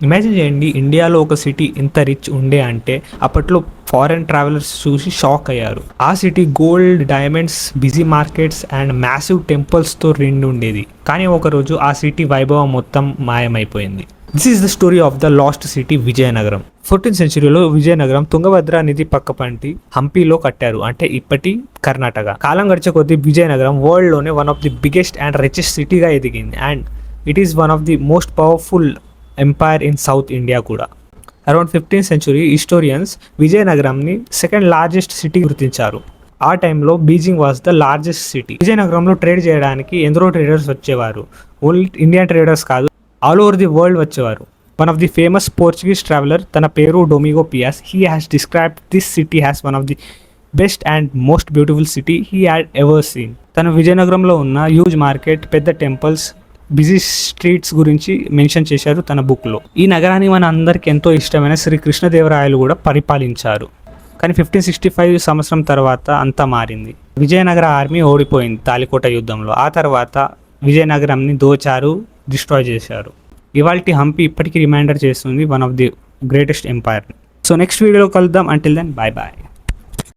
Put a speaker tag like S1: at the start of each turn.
S1: Imagine చేయండి, ఇండియాలో ఒక సిటీ ఎంత రిచ్ ఉండే అంటే అప్పట్లో ఫారెన్ ట్రావెలర్స్ చూసి షాక్ అయ్యారు. ఆ city gold, diamonds, busy markets and massive టెంపుల్స్తో నిండి ఉండేది. కానీ ఒకరోజు ఆ సిటీ వైభవం మొత్తం మాయమైపోయింది. This is the story of the lost city Vijayanagaram. 14th సెంచరీలో విజయనగరం తుంగభద్ర నది పక్కపంటి హంపీలో కట్టారు, అంటే ఇప్పటి కర్ణాటక. కాలం గడిచే కొద్దీ విజయనగరం వరల్డ్లోనే one of the biggest and richest సిటీగా ఎదిగింది. And it is one of the most powerful empire in South India కూడా. అరౌండ్ 15th సెంచురీ హిస్టోరియన్స్ విజయనగరంని సెకండ్ లార్జెస్ట్ సిటీ గుర్తించారు. ఆ టైంలో Beijing was the largest city. విజయనగరంలో ట్రేడ్ చేయడానికి ఎందరో ట్రేడర్స్ వచ్చేవారు. ఓన్లీ ఇండియన్ ట్రేడర్స్ కాదు, ఆల్ ఓవర్ ది వరల్డ్ వచ్చేవారు. One of the famous Portuguese traveller, తన పేరు Domingo Paes, he has described this city has one of the best and most beautiful city he had ever seen. తన విజయనగరంలో ఉన్న huge market, పెద్ద temples, busy streets గురించి mention చేశారు తన బుక్లో. ఈ నగరాన్ని మన అందరికి ఎంతో ఇష్టమైన శ్రీ కృష్ణదేవరాయలు కూడా పరిపాలించారు. కానీ 1565 సంవత్సరం తర్వాత అంతా మారింది. విజయనగర ఆర్మీ ఓడిపోయింది తాలికోట యుద్ధంలో. ఆ తర్వాత విజయనగరంని దోచారు, డిస్ట్రాయ్ చేశారు. ఇవాల్టి హంపి ఇప్పటికీ రిమైండర్ చేస్తుంది one of the greatest empire. So next వీడియోలో కలుద్దాం. Until then, bye bye.